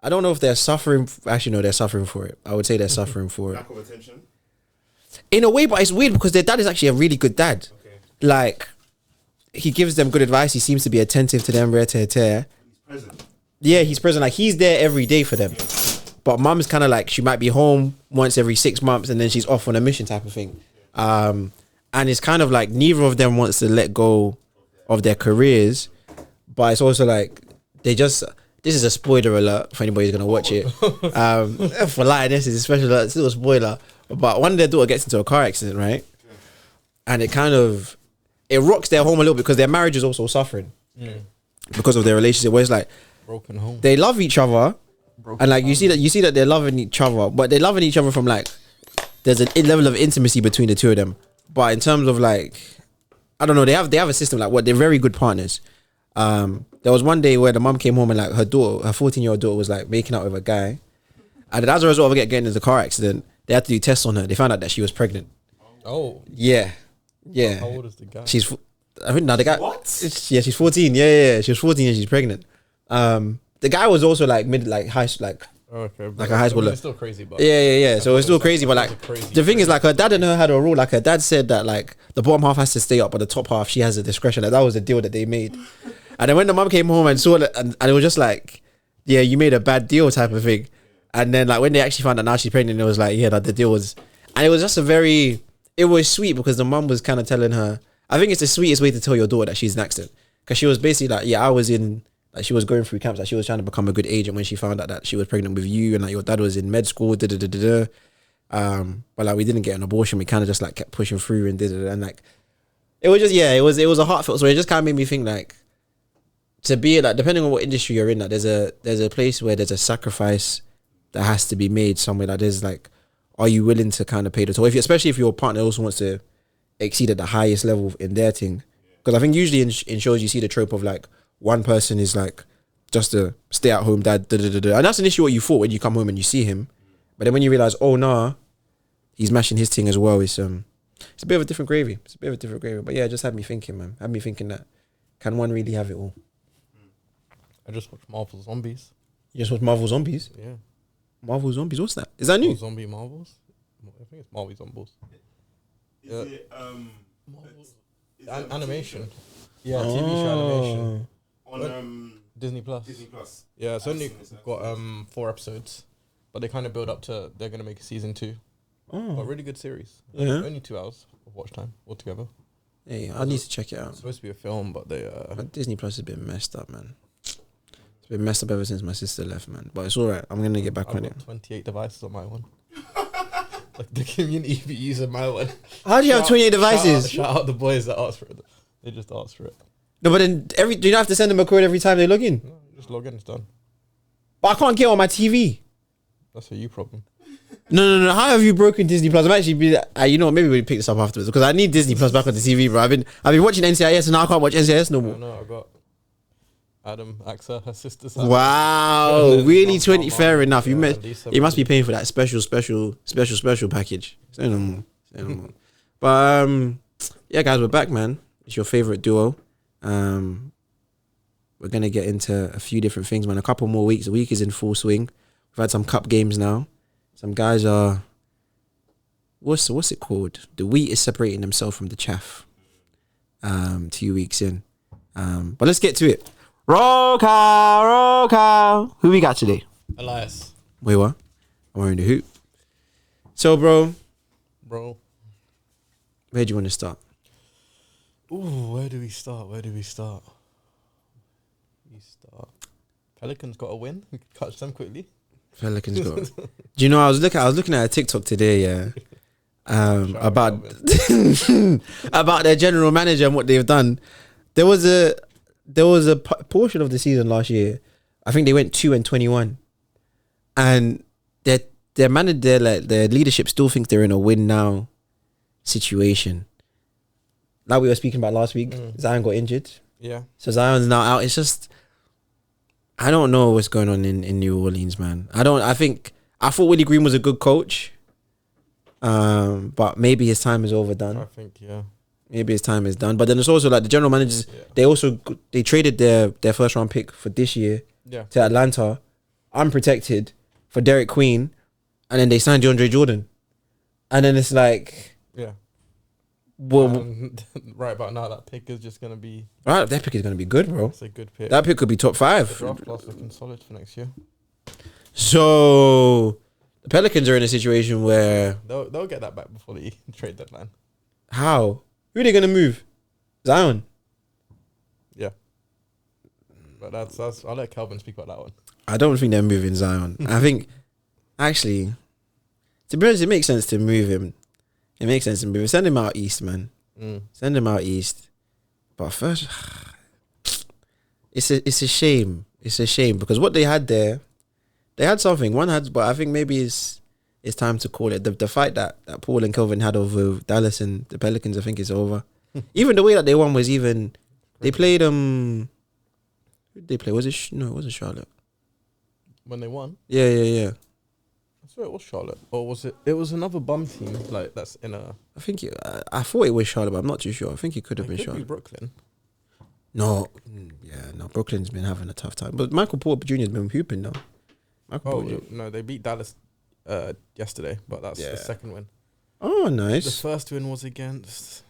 I don't know if they're suffering. Actually, no, they're suffering for it. I would say they're suffering for it. Lack of attention. In a way, but it's weird because their dad is actually a really good dad. Okay. Like, he gives them good advice. He seems to be attentive to them, rare tear. He's present. Yeah, he's present. Like, he's there every day for them. But mum's kind of like, she might be home once every 6 months and then she's off on a mission type of thing. And it's kind of like neither of them wants to let go of their careers. But it's also like, they just... This is a spoiler alert for anybody who's going to watch it. For Lioness, it's a special alert. It's still a spoiler. But one of their daughter gets into a car accident, right? And it kind of... It rocks their home a little because their marriage is also suffering. Because of their relationship where it's like... Broken home. They love each other. And like you see that they're loving each other. But they're loving each other from like... There's a level of intimacy between the two of them. But in terms of like... I don't know. They have a system like what? They're very good partners. There was one day where the mum came home and like her 14-year-old daughter was like making out with a guy. And as a result of getting into the car accident, they had to do tests on her. They found out that she was pregnant. Oh. Yeah. How old is the guy? I think now the guy... What? Yeah, she's 14. Yeah. She was 14 and she's pregnant. The guy was also like high, like... Okay, like a high schooler. It's still crazy, but... Yeah. So it's still crazy, but like... The thing is like her dad and her had a rule. Like her dad said that like the bottom half has to stay up, but the top half, she has a discretion. Like that was the deal that they made. And then when the mum came home and saw that, and it was just like, yeah, you made a bad deal type of thing. And then like when they actually found out now she's pregnant, it was like, yeah, that the deal was... And it was just it was sweet because the mum was kind of telling her... I think it's the sweetest way to tell your daughter that she's an accident. Because she was basically like, yeah, I was in... Like she was going through camps, like she was trying to become a good agent when she found out that she was pregnant with you and like your dad was in med school, But like we didn't get an abortion, we kind of just like kept pushing through and and like it was just it was a heartfelt story. It just kind of made me think like to be like depending on what industry you're in, like there's a place where there's a sacrifice that has to be made somewhere. Like there's like, are you willing to kind of pay the toll? Especially if your partner also wants to exceed at the highest level in their thing. Because I think usually in shows you see the trope of like one person is like just a stay-at-home dad, and that's initially what you thought when you come home and you see him. But then when you realize, oh nah, he's mashing his thing as well. It's a bit of a different gravy. But yeah, it just had me thinking, man. Had me thinking that can one really have it all? I just watched Marvel Zombies. You just watched Marvel Zombies? Yeah. Marvel Zombies. What's that? Is that new? Zombie Marvels. I think it's Marvel Zombies. Is it animation? Yeah, TV show animation. On Disney Plus. Yeah, it's only got 4 episodes, but they kind of build up to they're gonna make a season 2. Oh, But really good series. Yeah. Only 2 hours of watch time altogether. hey, I need to check it out. It's supposed to be a film, but they Disney Plus has been messed up, man. It's been messed up ever since my sister left, man. But it's alright. I'm gonna get back I've on got it. 28 devices on my one. Like the community be using my one. How do you have 28 devices? Shout out the boys that asked for it. They just asked for it. No, but then do you not have to send them a code every time they log in? No, just log in, it's done. But I can't get on my TV. That's a you problem. No. How have you broken Disney Plus? I'm actually you know what, maybe we'll pick this up afterwards because I need Disney Plus back on the TV, bro. I've been watching NCIS and now I can't watch NCIS no more. No, I got Adam, Axa, her sister's. Wow, really? 20? Fair enough. You you must be paying for that special package. Say no more. But yeah, guys, we're back, man. It's your favorite duo. We're gonna get into a few different things, man. A couple more weeks. The week is in full swing. We've had some cup games now. Some guys are what's it called? The wheat is separating themselves from the chaff. 2 weeks in. But let's get to it. Roll call. Who we got today? Elias. Wait, what? I'm wearing the hoop. So, bro, where do you want to start? Ooh, where do we start? Pelicans got a win. We could catch them quickly. Pelicans got. Do you know I was looking at a TikTok today, yeah. About about their general manager and what they've done. There was a portion of the season last year. I think they went 2-21, and their manager, like their leadership, still thinks they're in a win now situation. Like we were speaking about last week, Zion got injured. Yeah. So Zion's now out. It's just, I don't know what's going on in New Orleans, man. I thought Willie Green was a good coach. But maybe his time is overdone. I think, yeah. Maybe his time is done. But then it's also like the general managers, they traded their first round pick for this year to Atlanta. unprotected for Derek Queen, and then they signed DeAndre Jordan, and then it's like, yeah. Well, Right about now, that pick is just gonna be. Right, that pick is gonna be good, bro. It's a good pick. That pick could be top 5. The draft class looking solid for next year. So the Pelicans are in a situation where They'll get that back before the trade deadline. how? Who are they gonna move? Zion. Yeah. But that's I'll let Calvin speak about that one. I don't think they're moving Zion. I think, actually, to be honest, it makes sense to move him. It makes sense to move him. Send him out east, man. Send him out east. But first, it's a shame. It's a shame because what they had there, they had something. One had, but I think maybe it's time to call it. The fight that Paul and Kelvin had over Dallas and the Pelicans, I think, is over. Even the way that they won was even. They played who did they play? Was it no? It wasn't Charlotte. When they won? Yeah. I swear it was Charlotte. Or was it? It was another bum team. Like, that's in a... I think I thought it was Charlotte, but I'm not too sure. I think it could have been It could Charlotte. be Brooklyn. No, Brooklyn's been having a tough time. But Michael Porter Jr.'s been hooping now. No, they beat Dallas yesterday, but that's the second win. Oh, The nice. first win was against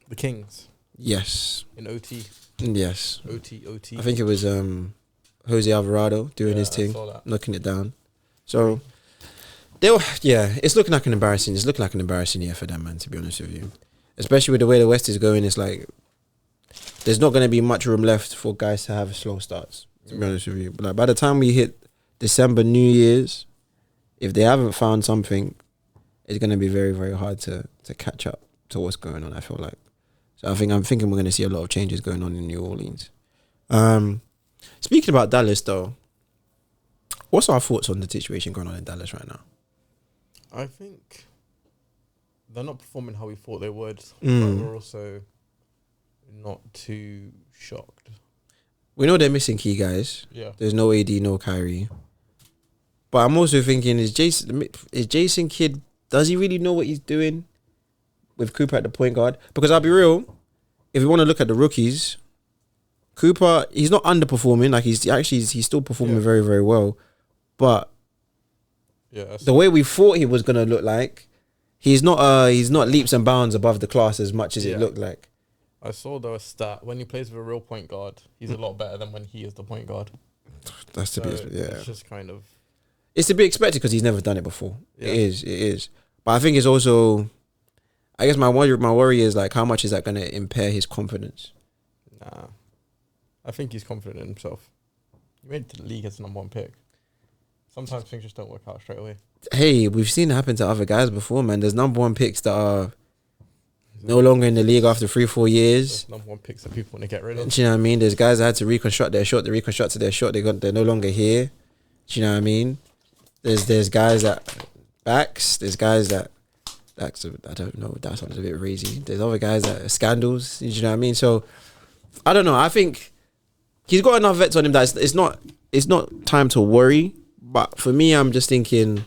the Kings Yes. in OT. Yes. OT. I think it was Jose Alvarado doing his I thing, saw that. knocking it down. So it's looking like an embarrassing. It's looking like an embarrassing year for them, man. To be honest with you, especially with the way the West is going, it's like there's not going to be much room left for guys to have slow starts. To be honest with you, but like by the time we hit December, New Year's, if they haven't found something, it's going to be very, very hard to catch up to what's going on. I feel like. So I'm thinking we're going to see a lot of changes going on in New Orleans. Speaking about Dallas, though, what's our thoughts on the situation going on in Dallas right now? I think they're not performing how we thought they would, but we're also not too shocked. We know they're missing key guys. Yeah. There's no AD, no Kyrie. But I'm also thinking, is Jason Kidd, does he really know what he's doing with Cooper at the point guard? Because I'll be real, if you want to look at the rookies, Cooper, he's not underperforming. Like he's still performing very, very well. But the way we thought he was gonna look like, he's not leaps and bounds above the class as much as it looked like. I saw the stat when he plays with a real point guard, he's a lot better than when he is the point guard. That's to be It's just kind of. It's to be expected because he's never done it before. Yeah. It is. But I think it's also, I guess my worry is like how much is that going to impair his confidence? Nah, I think he's confident in himself. He made it to the league as the number 1 pick. Sometimes things just don't work out straight away. Hey, we've seen it happen to other guys before, man. There's number 1 picks that are no longer in the league after 3-4 years. There's number 1 picks that people want to get rid of. Do you know what I mean? There's guys that had to reconstruct their shot. They reconstructed their shot. They're no longer here. Do you know what I mean? There's guys that backs. There's guys that I don't know. That sounds a bit crazy. There's other guys that are scandals. Do you know what I mean? So I don't know. I think he's got enough vets on him that it's not time to worry. But for me, I'm just thinking,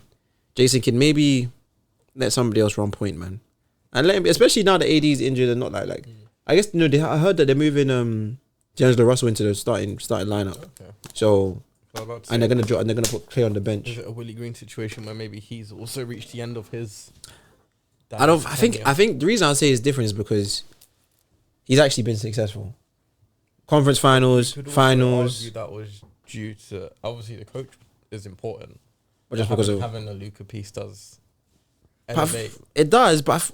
Jason Kidd, maybe let somebody else run point, man, and let him. Especially now that AD's injured and not like. I guess I heard that they're moving D'Angelo Russell into the starting lineup. Okay. So. And they're gonna put Clay on the bench. Is it a Willie Green situation where maybe he's also reached the end of his? I think the reason I say it's different is because he's actually been successful. Conference finals. Argue that was due to obviously the coach is important, but just because of having a Luka piece does elevate. It does, but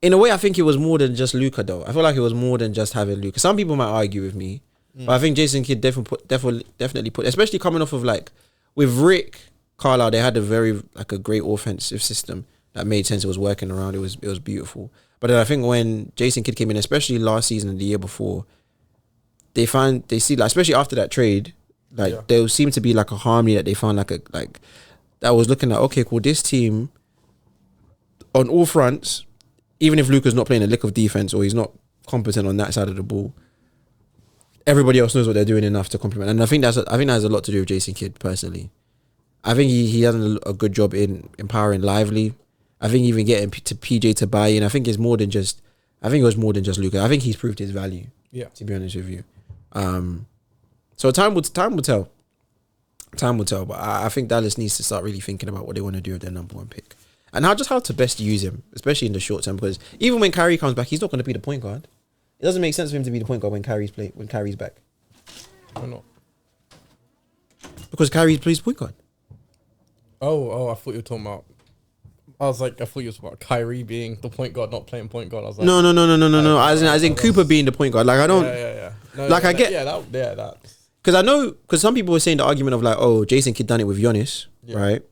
in a way, I think it was more than just Luka. Though I feel like it was more than just having Luka. Some people might argue with me. But I think Jason Kidd definitely put, especially coming off of like with Rick Carlisle, they had a great offensive system that made sense. It was working around. It was beautiful. But then I think when Jason Kidd came in, especially last season and the year before, they see like especially after that trade, like there seemed to be like a harmony that they found like that was looking at, okay, cool, this team on all fronts, even if Luka's not playing a lick of defense or he's not competent on that side of the ball, everybody else knows what they're doing enough to complement. And I think that has a lot to do with Jason Kidd personally. I think he has a good job in empowering Lively. I think even getting to PJ to buy in. I think it was more than just Luka. I think he's proved his value. Yeah. To be honest with you. So time will tell. Time will tell. But I think Dallas needs to start really thinking about what they want to do with their number one pick. And how to best use him, especially in the short term, because even when Kyrie comes back, he's not going to be the point guard. It doesn't make sense for him to be the point guard when Kyrie's back. Why not? Because Kyrie plays point guard. Oh, I thought you were talking about. I thought you were talking about Kyrie being the point guard, not playing point guard. I was like, no. As in Cooper being the point guard. Like I don't. Yeah. No, like I get. That. Because I know, because some people were saying the argument of like, oh, Jason Kidd done it with Giannis, right?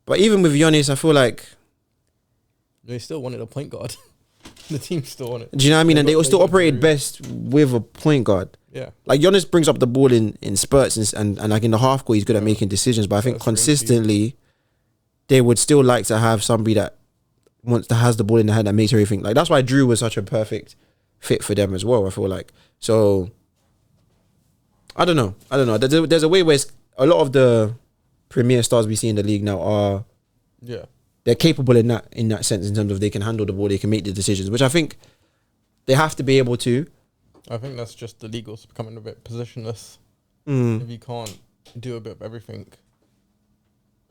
But even with Giannis, I feel like they still wanted a point guard. The team still wanted. Do you know what I mean? And they still operated best with a point guard. Yeah. Like Giannis brings up the ball in spurts and like in the half court, he's good at making decisions. But I think consistently, they would still like to have somebody that has the ball in the hand that makes everything. Like that's why Drew was such a perfect fit for them as well. I feel like so. I don't know. There's a way where a lot of the premier stars we see in the league now are, they're capable in that sense in terms of they can handle the ball, they can make the decisions, which I think they have to be able to. I think that's just the legals becoming a bit positionless. If you can't do a bit of everything.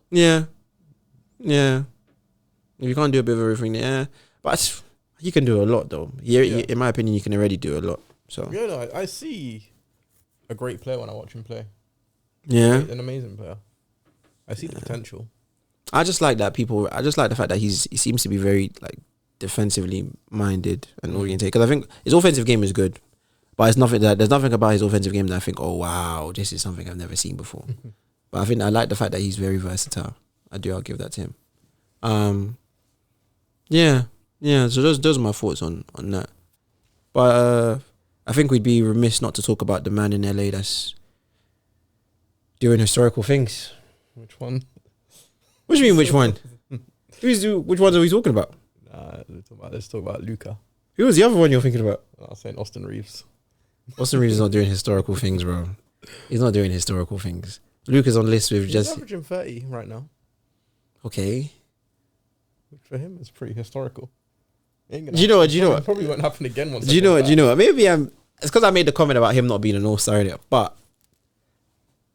Yeah. If you can't do a bit of everything, but you can do a lot though. In my opinion, you can already do a lot. So I see a great player when I watch him play. Yeah, an amazing player. I see the potential. I just like that I just like the fact that he seems to be very like defensively minded and oriented. Because I think his offensive game is good, but there's nothing about his offensive game that I think, oh wow, this is something I've never seen before. But I think I like the fact that he's very versatile. I'll give that to him. So those are my thoughts on that. But I think we'd be remiss not to talk about the man in LA that's doing historical things. Which one? What do you mean, which one? Which ones are we talking about? Let's talk about Luka. Who was the other one you're thinking about? I was saying Austin Reeves. Austin Reeves is not doing historical things, bro. He's not doing historical things. Luka's on list with He's averaging 30 right now. Okay. Which for him is pretty historical. Do you know what? It probably won't happen again once. Do you know what? Maybe it's because I made the comment about him not being an all-star earlier, but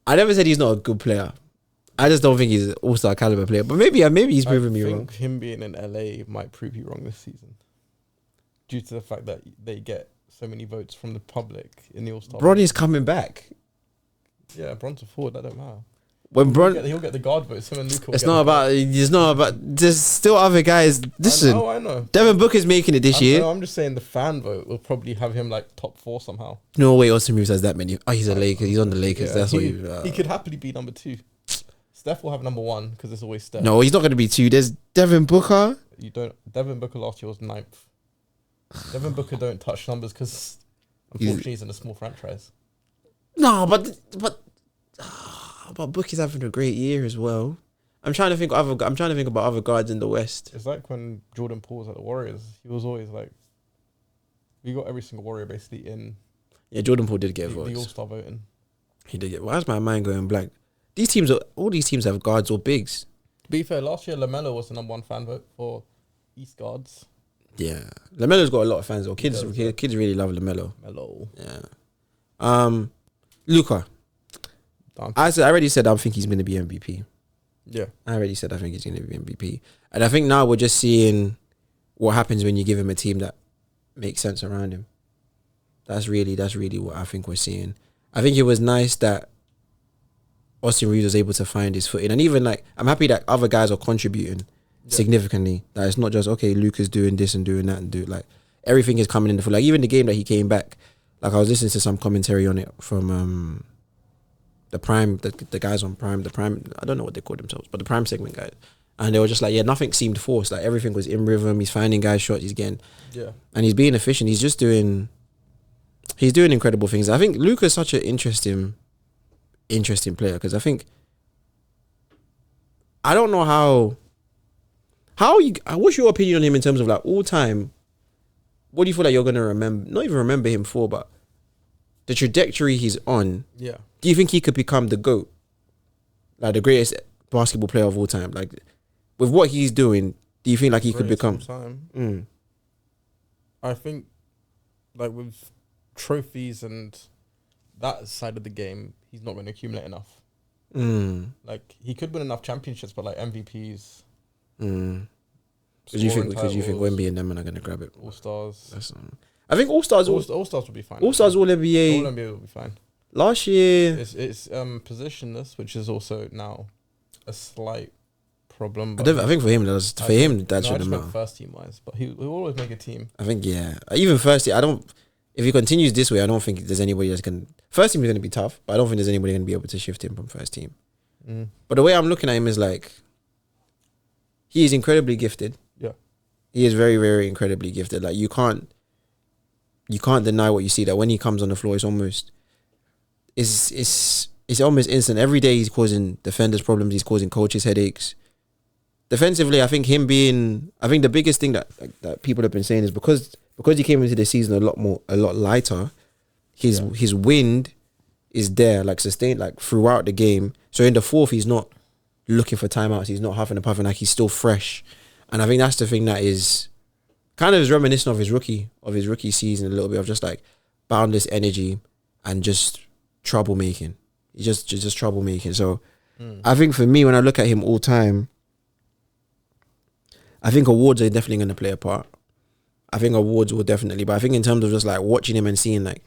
I never said he's not a good player. I just don't think he's an all-star caliber player. But maybe he's proving me wrong. I think him being in LA might prove you wrong this season, due to the fact that they get so many votes from the public in the all-star. Bronny's coming back. Yeah, Bron's a forward. That don't matter. When he'll get the guard votes. Him and Luka. It's not about. There's still other guys. Listen, I know. Devin Booker's making it this year. I'm just saying the fan vote will probably have him like top 4 somehow. No way, Austin Reeves has that many. Oh, he's a Laker. He's on the Lakers. That's what he could happily be number 2. Steph will have number 1 because it's always Steph. No, he's not going to be 2. There's Devin Booker. Devin Booker last year was 9th. Devin Booker don't touch numbers because unfortunately he's in a small franchise. No, but Booker's having a great year as well. I'm trying to think about other guards in the West. It's like when Jordan Poole was at the Warriors. He was always like, we got every single Warrior basically in. Yeah, Jordan Poole did get votes. The All-Star voting. He did get. Why is my mind going blank? All these teams have guards or bigs. To be fair, last year LaMelo was the number 1 fan vote for East guards. Yeah, LaMelo's got a lot of fans. Though. Kids really love LaMelo. Yeah. Luka. I already said I think he's going to be MVP. Yeah. I already said I think he's going to be MVP. And I think now we're just seeing what happens when you give him a team that makes sense around him. That's really what I think we're seeing. I think it was nice that Austin Reeves was able to find his footing. And even like, I'm happy that other guys are contributing significantly. That it's not just, okay, Luka's doing this and doing that and like everything is coming in the full. Like even the game that he came back, like I was listening to some commentary on it from the Prime, the guys on Prime, I don't know what they call themselves, but the Prime segment guys. And they were just like, nothing seemed forced. Like everything was in rhythm. He's finding guys shots. He's getting, and he's being efficient. He's doing incredible things. I think Luka's such an interesting player because I think, I don't know what's your opinion on him in terms of like all time? What do you feel like you're going to remember? Not even remember him for, but the trajectory he's on. Yeah. Do you think he could become the GOAT? Like the greatest basketball player of all time? Like with what he's doing, do you feel like he could become? I think like with trophies and that side of the game, he's not going to accumulate enough. Like he could win enough championships, but like MVPs. Because you think Wemby and them are going to grab it? All Stars. I think All Stars. All Stars will be fine. All Stars, All NBA. All NBA will be fine. Last year, it's positionless, which is also now a slight problem. I think for him that shouldn't matter. First team wise, but he'll always make a team. I think even first team. I don't. If he continues this way, I don't think there's anybody that's going. First team is going to be tough, but I don't think there's anybody going to be able to shift him from first team. But the way I'm looking at him is like, he is incredibly gifted. Yeah, he is very, very incredibly gifted. Like you can't deny what you see. That when he comes on the floor, it's almost instant. Every day he's causing defenders problems. He's causing coaches headaches. Defensively, I think the biggest thing that people have been saying is because he came into the season a lot lighter. His wind is there, like sustained, like throughout the game. So in the fourth, he's not looking for timeouts. He's not huffing and puffing. Like he's still fresh, and I think that's the thing that is kind of is reminiscent of his rookie season a little bit, of just like boundless energy and just troublemaking. Just troublemaking. So I think for me, when I look at him all time, I think awards are definitely going to play a part. I think awards will definitely, but I think in terms of just like watching him and seeing, like,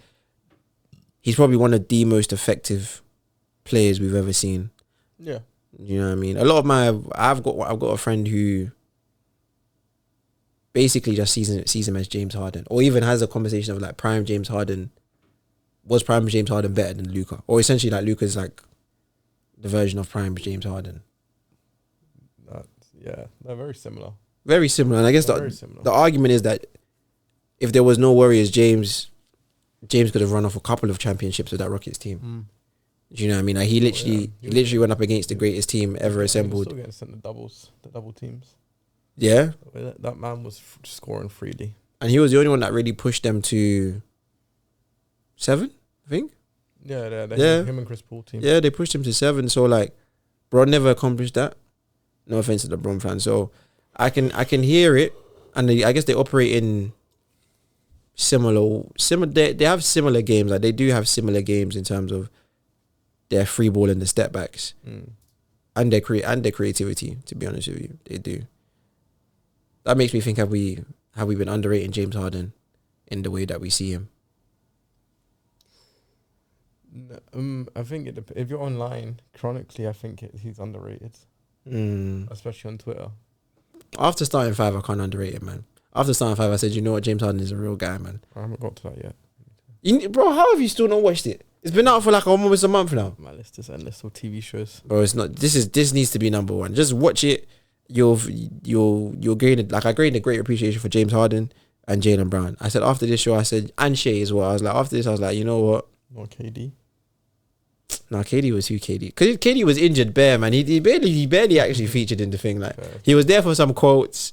he's probably one of the most effective players we've ever seen. Yeah. You know what I mean? I've got a friend who basically just sees him as James Harden, or even has a conversation of like prime James Harden. Was prime James Harden better than Luka? Or essentially like Luka's like the version of prime James Harden. Yeah, they're very similar. Very similar. And I guess the argument is that if there was no Warriors, James could have run off a couple of championships with that Rockets team. Do you know what I mean? Like he literally went up against the greatest team ever assembled. Still getting sent the double teams. Yeah. That man was scoring freely. And he was the only one that really pushed them to 7, I think. Yeah, him and Chris Paul team. Yeah, they pushed him to 7. So like, Bron never accomplished that. No offense to the Bron fans. So I can hear it, and I guess they operate in similar. They have similar games. Like they do have similar games in terms of their free ball and the step backs, and their creativity. To be honest with you, they do. That makes me think: have we been underrating James Harden in the way that we see him? I think if you're online chronically, I think he's underrated, especially on Twitter. After starting 5, I can't underrate it, man. After starting 5, I said, you know what, James Harden is a real guy, man. I haven't got to that yet. Bro, how have you still not watched it? It's been out for like almost a month now. My list is endless of TV shows. Bro, it's not. This needs to be number 1. Just watch it. You'll gain it. Like I gained a great appreciation for James Harden and Jaylen Brown. I said after this show, and Shea as well. I was like, after this, I was like, you know what? Not KD. No, KD was who KD? Because KD was injured bare, man. He barely actually featured in the thing. Like he was there for some quotes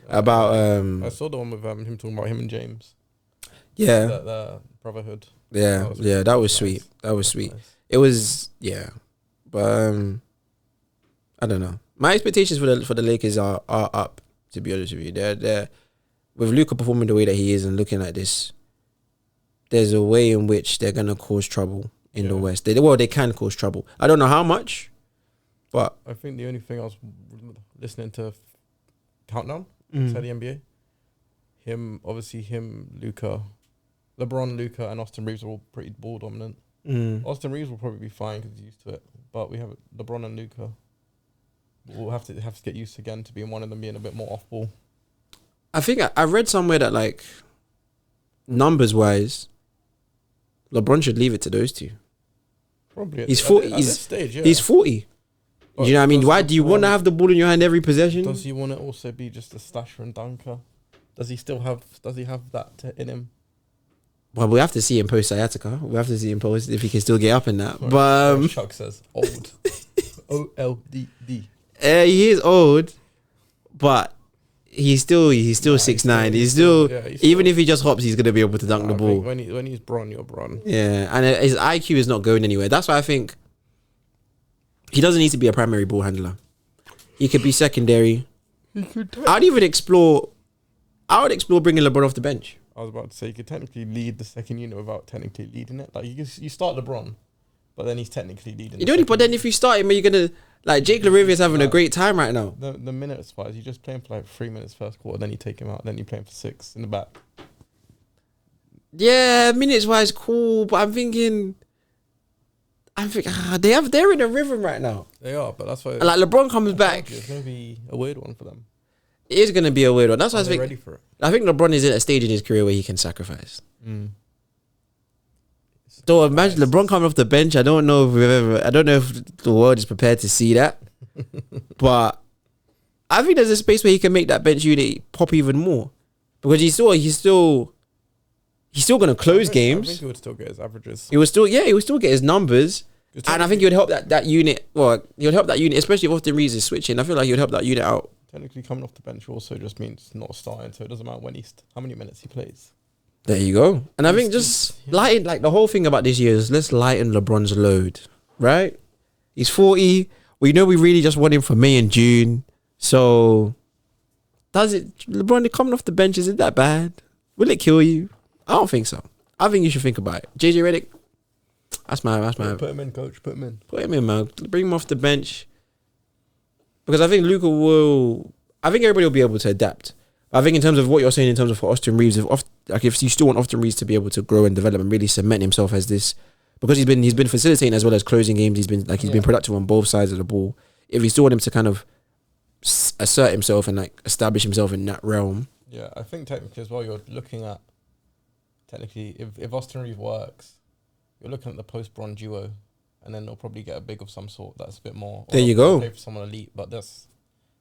about. I saw the one with him talking about him and James. Yeah, the brotherhood. Yeah, that was sweet. That was sweet. Nice. It was but I don't know. My expectations for the Lakers are up. To be honest with you, they're with Luka performing the way that he is and looking like this. There's a way in which they're gonna cause trouble in the West. They can cause trouble. I don't know how much, but I think the only thing I was listening to Countdown inside the NBA. Luka, LeBron, Luka, and Austin Reeves are all pretty ball dominant. Austin Reeves will probably be fine because he's used to it, but we have LeBron and Luka. We'll have to get used again to being one of them being a bit more off ball. I think I read somewhere that like numbers wise, LeBron should leave it to those two. Probably he's 40. At this stage, yeah. He's 40. But you know what I mean? Why do you want to have the ball in your hand every possession? Does he want to also be just a slasher and dunker? Does he have that in him? Well, we have to see him post sciatica. We have to see him post if he can still get up in that. But Chuck says old. OLD. He is old, but he's still 6'9". He's still even if he just hops, he's gonna be able to dunk the ball. When he's Bron, you're Bron. Yeah, and his IQ is not going anywhere. That's why I think he doesn't need to be a primary ball handler. He could be secondary. I would explore bringing LeBron off the bench. I was about to say you could technically lead the second unit without technically leading it. Like you start LeBron, but then he's technically leading. You know, but then if you start him, are you gonna like Jake Larivia's having a great time right now? The minutes wise, you just play him for like 3 minutes first quarter, then you take him out, then you play him for 6 in the back. Yeah, minutes wise, cool, but I'm thinking they're in a rhythm right now. They are, but that's why. Like LeBron comes back, It's gonna be a weird one for them. it is gonna be a weird one. That's why I Are they think. ready for it? I think LeBron is at a stage in his career where he can sacrifice. So imagine LeBron coming off the bench. I don't know if the world is prepared to see that, but I think there's a space where he can make that bench unit pop even more because he's still going to close games. I think he would still get his averages. He would still get his numbers, and I think he would help that unit. Well, he would help that unit, especially if Austin Reeves is switching. I feel like he would help that unit out. Technically, coming off the bench also just means not starting, so it doesn't matter how many minutes he plays. There you go. And I think just lighten, like the whole thing about this year is let's lighten LeBron's load, right? He's 40. We know we really just want him for May and June. So LeBron coming off the bench, is it that bad? Will it kill you? I don't think so. I think you should think about it. JJ Redick, that's my. Put him in, coach. Put him in. Put him in, man. Bring him off the bench. Because I think Luka I think everybody will be able to adapt. I think in terms of what you're saying, in terms of for Austin Reeves, if you still want Austin Reeves to be able to grow and develop and really cement himself as this, because he's been facilitating as well as closing games. He's been productive on both sides of the ball. If you still want him to kind of assert himself and like establish himself in that realm. Yeah, I think technically as well, you're looking at if Austin Reeves works, you're looking at the post-Bron duo, and then they'll probably get a big of some sort that's a bit more. There you go. Play for someone elite, but this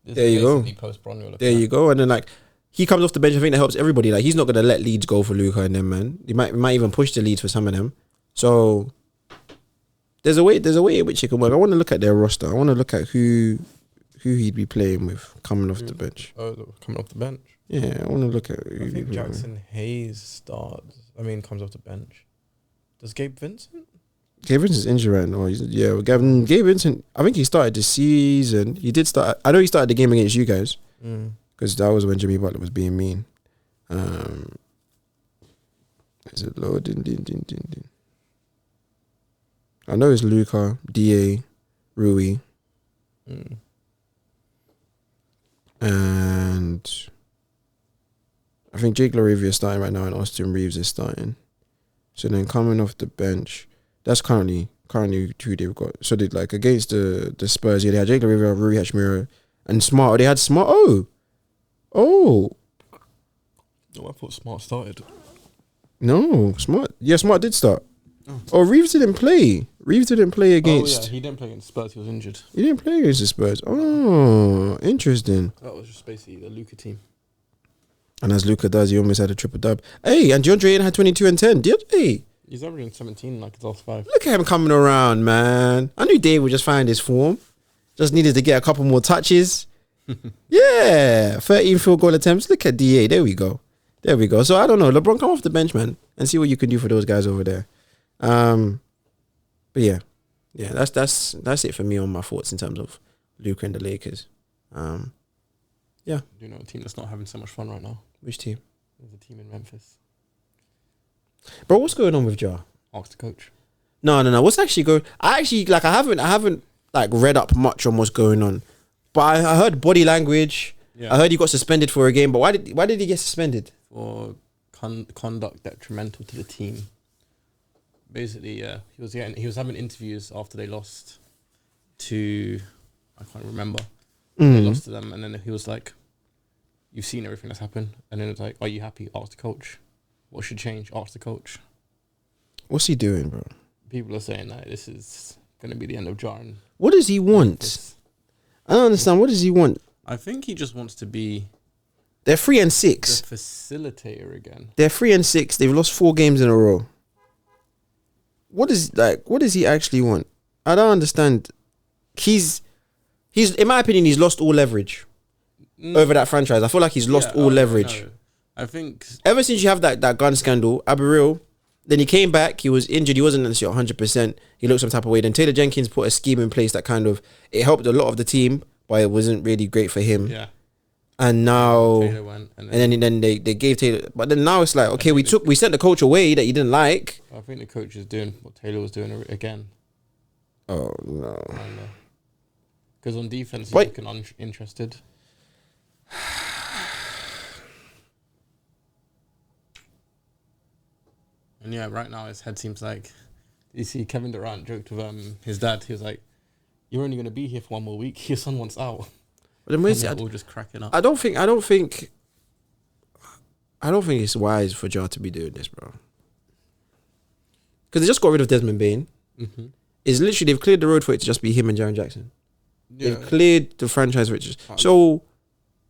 there you go. Post-Bron, you're looking there you go, and then like. He comes off the bench. I think that helps everybody. Like he's not gonna let leads go for Luka and them, man. He might even push the leads for some of them. So there's a way in which it can work. I want to look at their roster. I want to look at who he'd be playing with coming off the bench. Oh, coming off the bench. Yeah, I want to look at. I think Jackson Hayes starts. comes off the bench. Does Gabe Vincent? Gabe Vincent's injured right now. Gabe Vincent. I think he started the season. He did start. I know he started the game against you guys. Because that was when Jimmy Butler was being mean. Is it loading? I know it's Luka, DA, Rui. And I think Jake Laravia is starting right now and Austin Reeves is starting. So then coming off the bench, that's currently who they've got. So they like against the Spurs, they had Jake Laravia, Rui Hachimura, and Smart. They had Smart. Oh, I thought Smart started. No, Smart. Yeah, Smart did start. Reeves didn't play. Reeves didn't play against. Oh, yeah, he didn't play against Spurs. He was injured. He didn't play against the Spurs. Oh, interesting. That was just basically the Luka team. And as Luka does, he almost had a triple dub. Hey, and DeAndre Ayton had 22 and 10. Hey. He's averaging 17 like his last 5. Look at him coming around, man. I knew Dave would just find his form. Just needed to get a couple more touches. Yeah, 13 field goal attempts. Look at DA. There we go. So I don't know. LeBron, come off the bench, man, and see what you can do for those guys over there. But yeah, that's it for me on my thoughts in terms of Luka and the Lakers. Yeah. Do you know a team that's not having so much fun right now? Which team? There's a team in Memphis. Bro, what's going on with Ja? Ask the coach. No. What's actually going? I haven't like read up much on what's going on. But I heard body language. Yeah. I heard he got suspended for a game. But why did he get suspended? For conduct detrimental to the team. Basically, yeah, he was having interviews after they lost to, I can't remember. They lost to them, and then he was like, "You've seen everything that's happened," and then it's like, "Are you happy?" Ask the coach. What should change? Ask the coach. What's he doing, bro? People are saying that this is going to be the end of Ja. What does he want? I don't understand. What does he want? I think he just wants to be... They're 3-6. The facilitator again. They're 3-6. They've lost 4 games in a row. What does he actually want? I don't understand. He's in my opinion, he's lost all leverage over that franchise. I feel like he's lost all leverage. No. I think... Ever since you have that gun scandal, I'll be real, then he came back, he was injured, he wasn't necessarily 100%, he looked some type of way. Then Taylor Jenkins put a scheme in place that kind of, it helped a lot of the team, but it wasn't really great for him. Yeah. and now Taylor went, and then they gave Taylor. But then now it's like, okay, we sent the coach away that you didn't like. I think the coach is doing what Taylor was doing again. Oh no! Because on defense, he's looking uninterested. And yeah, right now his head seems like. You see, Kevin Durant joked with his dad. He was like, "You're only going to be here for 1 more week. Your son wants out." But then all just cracking up. I don't think it's wise for Jar to be doing this, bro. Because they just got rid of Desmond Bain. Mm-hmm. It's literally they've cleared the road for it to just be him and Jaren Jackson. Yeah. They've cleared the franchise riches. So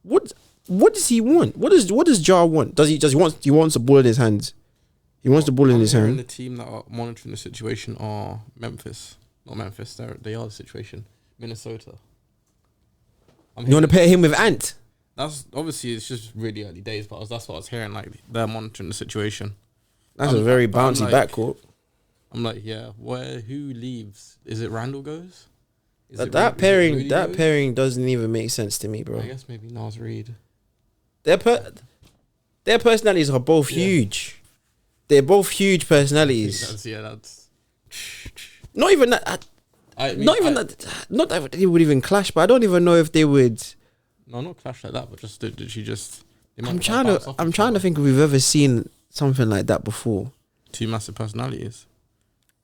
what does he want? What does Jar want? He wants the ball in his hands. He wants the ball in his hand. The team that are monitoring the situation are Memphis. Not Memphis, they are the situation. Minnesota. You want to pair him with Ant? That's obviously it's just really early days, but that's what I was hearing. Like they're monitoring the situation. That's a very bouncy backcourt. I'm like, yeah. Who leaves? Is it Randall goes? That pairing doesn't even make sense to me, bro. I guess maybe Nas Reed. Their personalities are both huge. They're both huge personalities. That's not even that. Not that they would even clash, but I don't even know if they would. No, not clash like that, but just did she just? I'm trying to think if we've ever seen something like that before. Two massive personalities.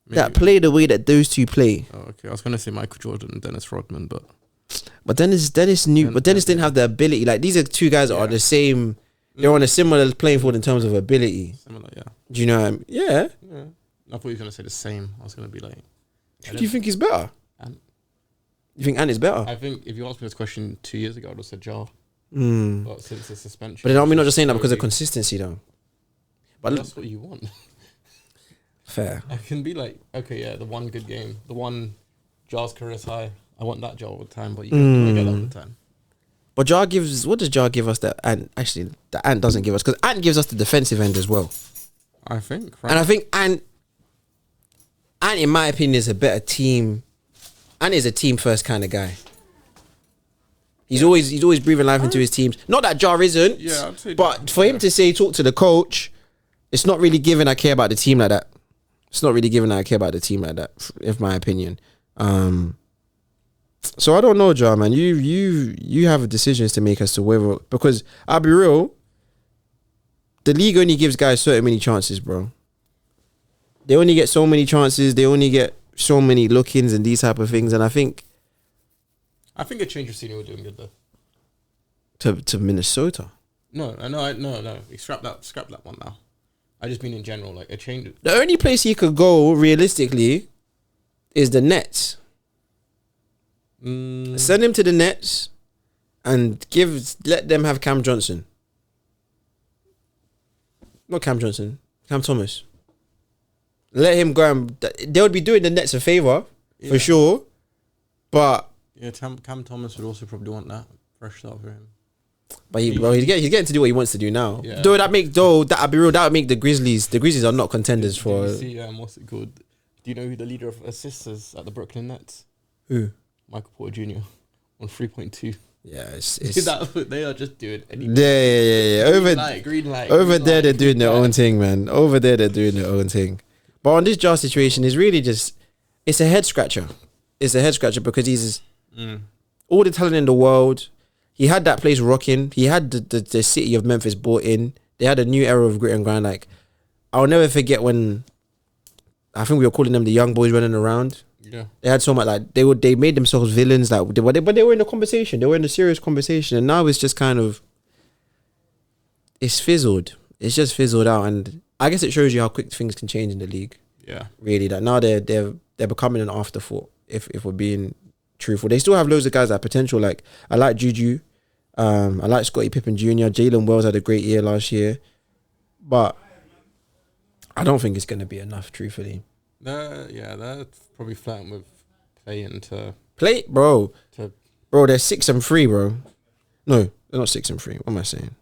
Maybe. That play the way that those two play. Oh, okay. I was gonna say Michael Jordan and Dennis Rodman, but Dennis knew. But Dennis didn't have the ability. Like these are two guys that are the same. They're on a similar playing field in terms of ability. Similar, yeah. Do you know what I mean? Yeah. I thought you were going to say the same. I was going to be like... Who do you think is better? Ant. You think Ant is better? I think if you asked me this question 2 years ago, I would have said Jar. But since the suspension... But then aren't we not just saying that because of consistency, though? But that's what you want. Fair. I can be like, okay, yeah, the one good game. The one Jar's career's high. I want that Jar all the time, but you can't get that all the time. But Jar gives... What does Jar give us that Ant... Actually, that Ant doesn't give us? Because Ant gives us the defensive end as well. I think, right? And I think Ant, in my opinion, is a better team. Ant is a team first kind of guy. He's always breathing life into his teams. Not that Jar isn't. Yeah, I'd say but for him to say talk to the coach, it's not really giving I care about the team like that. It's not really giving I care about the team like that, in my opinion. So I don't know, Jar, man. You have decisions to make as to whether, because I'll be real. The league only gives guys so many chances, bro. They only get so many chances. They only get so many look-ins and these type of things. And I think a change of scenery would do him good though. To Minnesota. No. Scrap that one now. I just mean in general, like a change. The only place he could go realistically is the Nets. Send him to the Nets and let them have Cam Johnson. Not Cam Johnson, Cam Thomas. Let him go and... They would be doing the Nets a favour, for sure. But... Yeah, Cam Thomas would also probably want that. Fresh start for him. But he's getting to do what he wants to do now. Yeah. I'll be real, that would make the Grizzlies... The Grizzlies are not contenders for... Do you see, what's it called? Do you know who the leader of assists is at the Brooklyn Nets? Who? Michael Porter Jr. on 3.2. Yeah, they are just doing anything. Yeah. Green light. Over there, they're doing their own thing, man. Over there, they're doing their own thing. But on this Jar situation, it's really just... It's a head scratcher. It's a head scratcher because he's... All the talent in the world. He had that place rocking. He had the city of Memphis bought in. They had a new era of grit and grind. Like, I'll never forget when... I think we were calling them the young boys running around. Yeah. They had so much, like, they made themselves villains, like, but they were in the conversation. They were in a serious conversation. And now it's just kind of... It's fizzled. It's just fizzled out. And I guess it shows you how quick things can change in the league. Yeah. Really. That now they're becoming an afterthought, if we're being truthful. They still have loads of guys that have potential. Like, I like Juju. I like Scottie Pippen Jr. Jalen Wells had a great year last year. But I don't think it's going to be enough, truthfully. They're probably flirting with playing to... Play? Bro, they're 6-3, bro. No, they're not 6-3. What am I saying?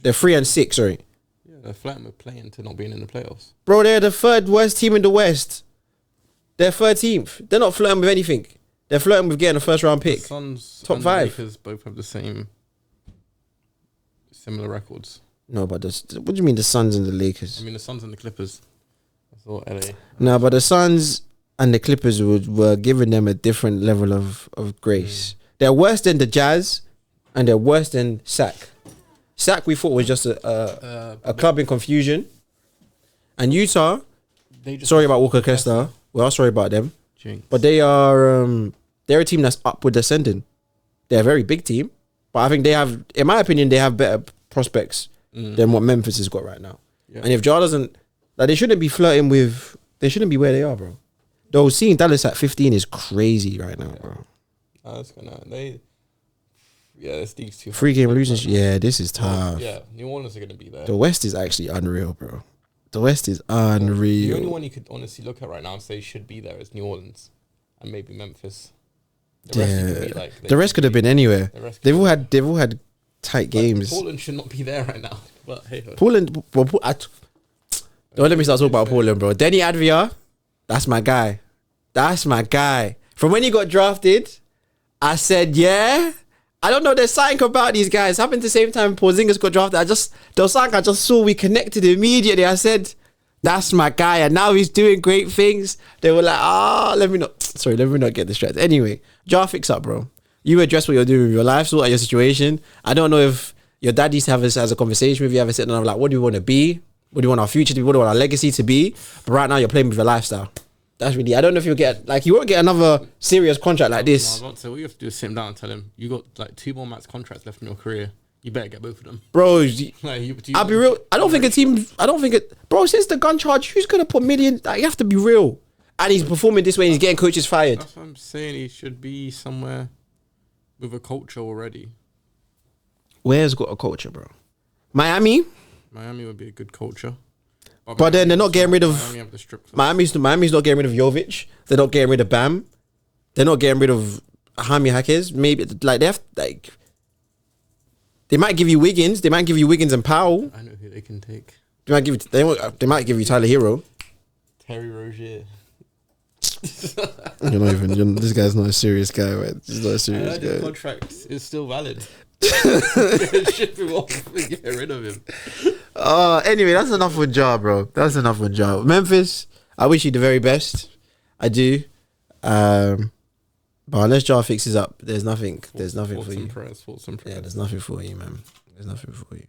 They're 3-6, sorry. Yeah, they're flirting with playing to not being in the playoffs. Bro, they're the third worst team in the West. They're 13th. They're not flirting with anything. They're flirting with getting a first round pick. The Suns top and 5. Lakers both have the same similar records. No, but what do you mean the Suns and the Lakers? I mean, the Suns and the Clippers. I thought LA. No, but the Suns and the Clippers were giving them a different level of grace. They're worse than the Jazz, and they're worse than SAC. SAC we thought was just a club in confusion, and Utah. Sorry about Walker Kessler. We are sorry about them, Jinx. but they're a team that's upward ascending. They're a very big team, but I think they have, in my opinion, they have better prospects than what Memphis has got right now. Yeah. And if Ja doesn't, like, they shouldn't be flirting with, they shouldn't be where they are, bro. Though seeing Dallas at 15 is crazy right now, bro. That's gonna this league's too. 3 game losing. Yeah, this is tough. Yeah, New Orleans are gonna be there. The West is actually unreal, bro. The West is unreal. The only one you could honestly look at right now and say should be there is New Orleans and maybe Memphis. The rest could have been anywhere. They've all had tight games. Portland should not be there right now. But hey, Portland. Don't let me start talking about Portland, bro. Denny Advia, that's my guy. That's my guy. From when he got drafted, I said, yeah. I don't know. There's something about these guys. Happened at the same time Porzingis got drafted. There was something I just saw. We connected immediately. I said, that's my guy. And now he's doing great things. They were like, let me not get distracted. Anyway, Ja, fix up, bro. You address what you're doing with your life, sort out your situation. I don't know if your dad used to have this as a conversation with you, ever sitting down like, what do you want to be? What do you want our future to be? What do you want our legacy to be? But right now you're playing with your lifestyle. That's really, I don't know if you'll get, like, you won't get another serious contract like this. No, I was about to say, what you have to do is sit him down and tell him, you got like 2 more max contracts left in your career. You better get both of them. Bro, like, I'll be real. Bro, since the gun charge, who's going to put million? Like, you have to be real. And he's performing this way and he's getting coaches fired. That's what I'm saying. He should be somewhere with a culture already. Where's got a culture, bro? Miami would be a good culture. But then they're not getting rid of Miami's not getting rid of Jovic. They're not getting rid of Bam. They're not getting rid of Jaime Jaquez. Maybe like they might give you Wiggins. They might give you Wiggins and Powell. I know who they can take. They might give you Tyler Hero. Terry Rozier. This guy's not a serious guy, man. He's not a serious guy. The contract is still valid. Ship him off and get rid of him. Anyway, that's enough with Ja, bro. That's enough with Ja. Memphis, I wish you the very best. I do. But unless Ja fixes up, there's nothing for you. Yeah, there's nothing for you, man. There's nothing for you.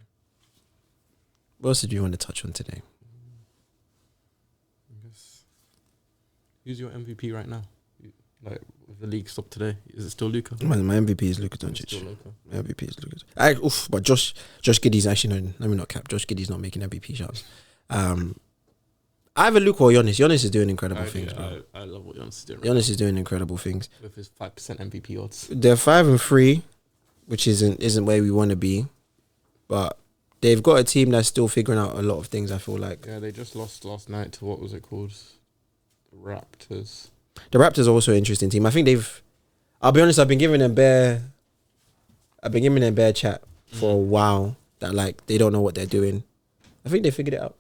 What else did you want to touch on today? Who's your MVP right now? Like, the league stopped today. Is it still Luka? My MVP is Luka Doncic. My MVP is Luka. But Josh Giddey's actually no. Let me not cap. Josh Giddey's not making MVP shots. Either Luka or Giannis. Giannis is doing incredible things, bro. I love what Giannis is doing. Giannis is doing incredible things with his 5% MVP odds. They're 5-3, which isn't where we want to be, but they've got a team that's still figuring out a lot of things. I feel like. Yeah, they just lost last night to, what was it called? The Raptors. The Raptors are also an interesting team. I think I'll be honest, I've been giving them bare chat for a while that, like, they don't know what they're doing. I think they figured it out.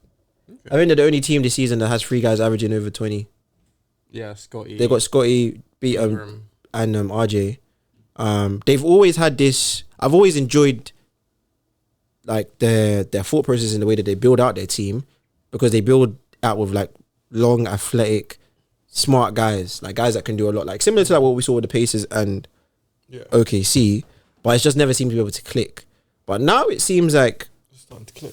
Okay. I think they're the only team this season that has 3 guys averaging over 20. Yeah, Scotty. They got Scotty, and RJ. They've always had this. I've always enjoyed, like, their thought process in the way that they build out their team, because they build out with, like, long, athletic, smart guys, like guys that can do a lot, like similar to like what we saw with the Pacers and OKC, but it's just never seemed to be able to click. But now it seems like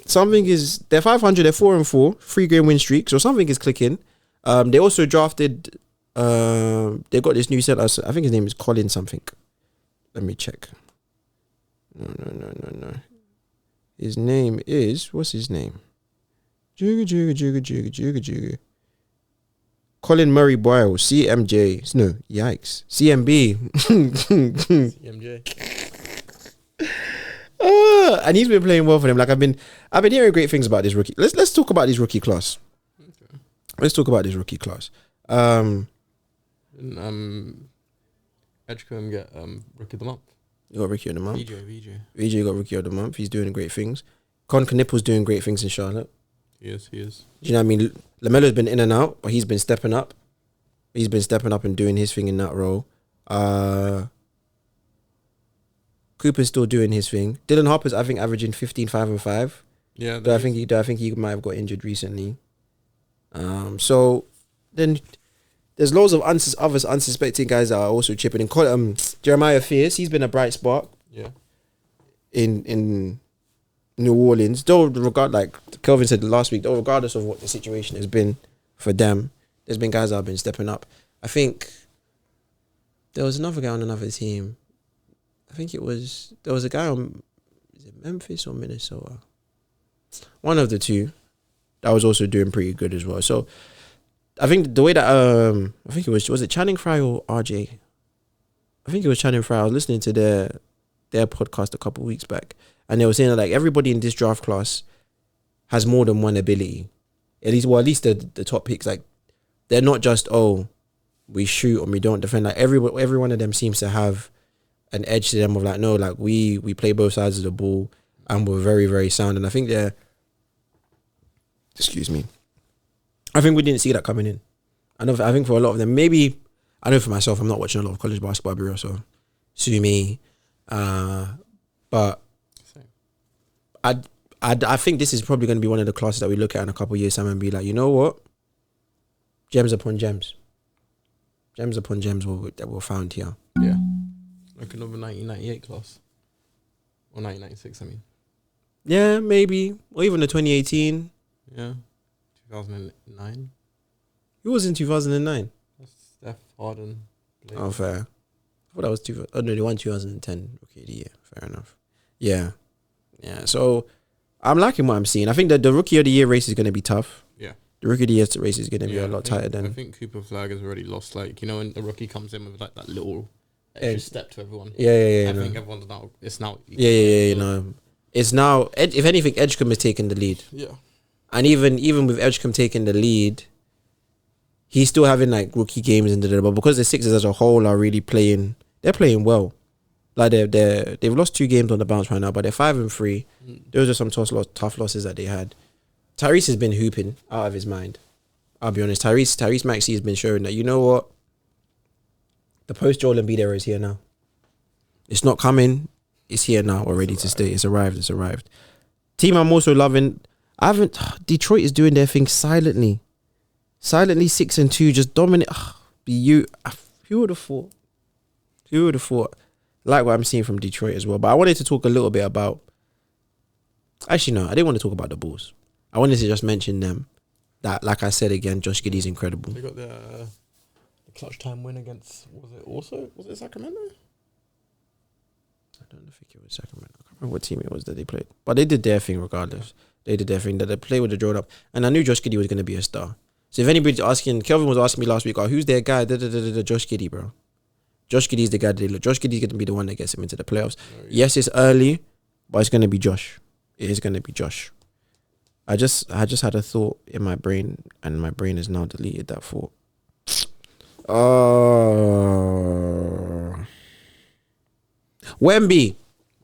something is. They're 500. They're 4-4, 3-game win streak, so something is clicking. They also drafted. They got this new center. I think his name is Colin something. Let me check. No. His name is, what's his name? Juga. Colin Murray Boyle, CMJ. No, yikes. CMB. CMJ. And he's been playing well for them. Like I've been hearing great things about this rookie. Let's talk about this rookie class. Okay. Let's talk about this rookie class. Edgecombe get rookie of the month. You got rookie of the month. VJ got rookie of the month. He's doing great things. Con Knipple's doing great things in Charlotte. He is. Do you know what I mean? LaMelo's been in and out, but he's been stepping up. He's been stepping up and doing his thing in that role. Cooper's still doing his thing. Dylan Harper's, I think, averaging 15, 5 and 5. Yeah. Do I think he might have got injured recently. So then there's loads of other unsuspecting guys that are also chipping in. Jeremiah Fierce, he's been a bright spark. Yeah. In New Orleans, though, like Kelvin said last week, though, regardless of what the situation has been for them, there's been guys that have been stepping up. I think there was another guy on another team. I think there was a guy on, is it Memphis or Minnesota? One of the two that was also doing pretty good as well. So I think the way that I think it was it Channing Frye or RJ? I think it was Channing Frye. I was listening to their podcast a couple of weeks back, and they were saying that like everybody in this draft class has more than one ability. At least the top picks, like they're not just we shoot and we don't defend. Like every one of them seems to have an edge to them of like, no, like we play both sides of the ball and we're very, very sound. And I think excuse me, I think we didn't see that coming in. I think for a lot of them, maybe, I know for myself, I'm not watching a lot of college basketball, bureau, so sue me. But I think this is probably going to be one of the classes that we look at in a couple of years' time and be like, you know what? Gems upon gems. Gems upon gems that were found here. Yeah. Like another 1998 class. Or 1996, I mean. Yeah, maybe. Or even the 2018. Yeah. 2009. Who was in 2009? That's Steph, Harden. Blake. Oh, fair. I thought that was they won 2010 Rookie of the Year. Fair enough. Yeah. Yeah. So I'm liking what I'm seeing. I think that the Rookie of the Year race is going to be tough. Yeah. The Rookie of the Year race is going to be a lot tighter than. I think Cooper Flag has already lost, like, you know, when the rookie comes in with like that little extra step to everyone. Yeah. I think everyone's now. It's now. Yeah. No, it's now. If anything, Edgecombe is taking the lead. Yeah. And even with Edgecombe taking the lead, he's still having like rookie games and but because the Sixers as a whole are really playing, they're playing well. Like they've lost 2 games on the bounce right now, but they're 5-3. Those are some tough losses that they had. Tyrese has been hooping out of his mind. I'll be honest. Tyrese Maxey has been showing that, you know what? The post Joel Embiid era is here now. It's not coming. It's here now. We're ready to stay. It's arrived. Team I'm also loving. Detroit is doing their thing silently. 6-2, just dominate. Who would have thought? Like what I'm seeing from Detroit as well. But I wanted to talk a little bit about. Actually, no, I didn't want to talk about the Bulls. I wanted to just mention them. That, like I said again, Josh Giddey's incredible. They got the clutch time win against. Was it Sacramento? I don't think it was Sacramento. I can't remember what team it was that they played, but they did their thing regardless. They did their thing. That they played with the drawn up, and I knew Josh Giddey was going to be a star. So if anybody's asking, Kelvin was asking me last week, who's their guy? Josh Giddey, bro. Josh Giddey's the guy that they look. Josh Giddey's going to be the one that gets him into the playoffs. Oh, yeah. Yes, it's early, but it's going to be Josh. It is going to be Josh. I just had a thought in my brain, and my brain has now deleted that thought. Wemby.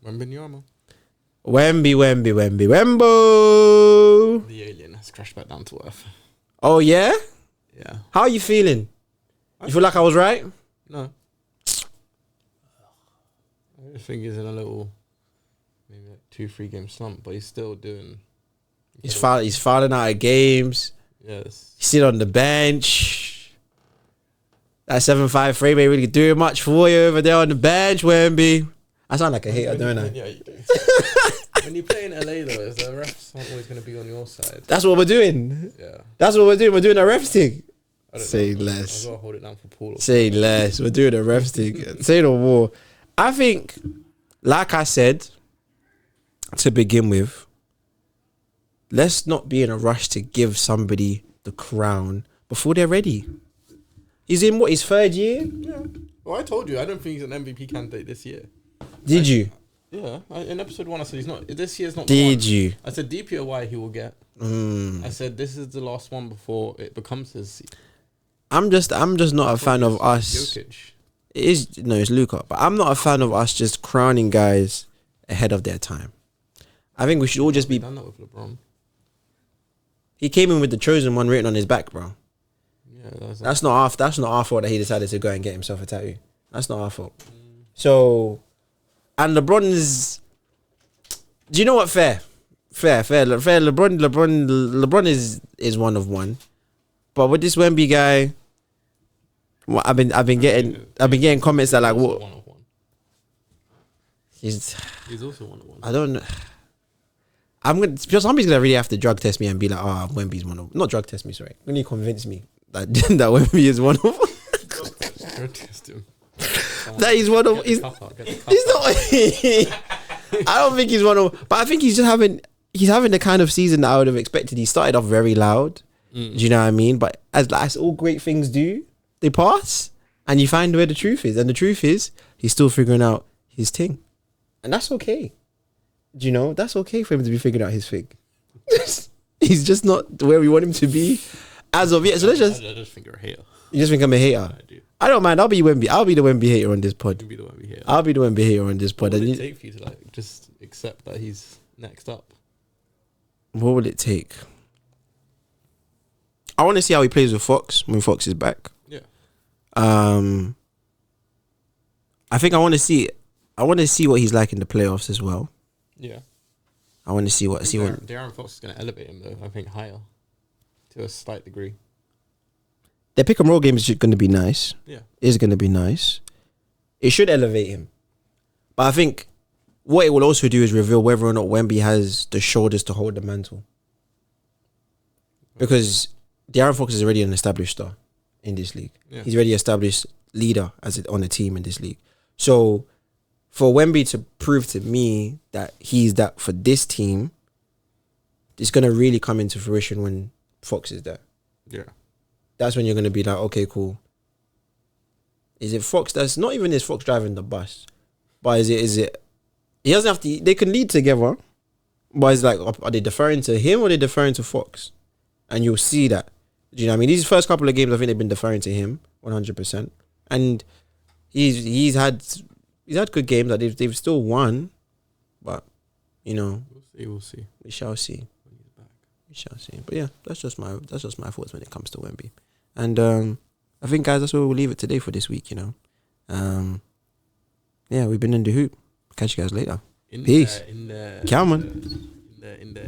Wemby. Wembo. The alien has crashed back down to earth. Oh, yeah? Yeah. How are you feeling? You feel like I was right? No. I think he's in a little, maybe like 2-3 game slump, but he's still doing. He's falling out of games. Yes. He's sitting on the bench. That 7'5" frame ain't really doing much for you over there on the bench, Wemby. I sound like a hater, don't I? Yeah, you do. When you play in LA, though, the refs aren't always going to be on your side. That's what we're doing. Yeah. That's what we're doing. We're doing a refs thing. Say know. less. I've got to hold it down for Paul. Say less. We're doing a refs thing. Say no more. I think, like I said, to begin with, let's not be in a rush to give somebody the crown before they're ready. He's in his 3rd year? Yeah. Well, I told you, I don't think he's an MVP candidate this year. Did you? Yeah. In episode 1, I said he's not. This year's not. Did you? I said DPOY he will get. I said this is the last one before it becomes his. I'm just not a fan of us. Jokic. It's Luka, but I'm not a fan of us just crowning guys ahead of their time. I think we should all just be. Done that with LeBron. He came in with the chosen one written on his back, bro. Yeah, that's not our fault that he decided to go and get himself a tattoo. That's not our fault. So And LeBron's. Do you know what? Fair. LeBron is one of one. But with this Wemby guy, well, I've been getting comments that like what. He's also one of one. I don't know. Somebody's gonna really have to drug test me and be like, oh, Wemby's one of. Not drug test me, sorry. Really convince me that that Wemby is one of. Drug test him. That he's one of. He's not. I don't think he's one of. But I think he's having the kind of season that I would have expected. He started off very loud. Do you know what I mean? But as all great things do, they pass, and you find where the truth is. And the truth is, he's still figuring out his thing, and that's okay. Do you know? That's okay for him to be figuring out his thing. He's just not where we want him to be as of yet. So let's just. I just think you're a hater. You just think I'm a hater. I do. I don't mind. I'll be Wemby. I'll be the Wemby hater on this pod. You be the Wemby hater. I'll be the Wemby hater on this pod. What would it take for you to like just accept that he's next up? What will it take? I want to see how he plays with Fox when Fox is back. Yeah. I think I want to see what he's like in the playoffs as well. Yeah. I want to see what De'Aaron Fox is going to elevate him though. I think higher to a slight degree. Their pick and roll game is going to be nice. Yeah. Is going to be nice. It should elevate him. But I think what it will also do is reveal whether or not Wemby has the shoulders to hold the mantle. Because De'Aaron Fox is already an established star in this league. Yeah. He's already established leader on a team in this league. So for Wemby to prove to me that he's that for this team, it's going to really come into fruition when Fox is there. Yeah. That's when you're going to be like, okay, cool. Is it Fox? That's not even is Fox driving the bus, but is it? He doesn't have to. They can lead together, but it's like, are they deferring to him or are they deferring to Fox? And you'll see that. Do you know what I mean? These first couple of games, I think they've been deferring to him 100%, and he's had good games. Like they've still won, but you know, we'll see. We shall see. We shall see. But yeah, that's just my thoughts when it comes to Wemby. And I think, guys, that's where we'll leave it today for this week. You know, yeah, we've been in the hoop. Catch you guys later. Peace. Come on. In the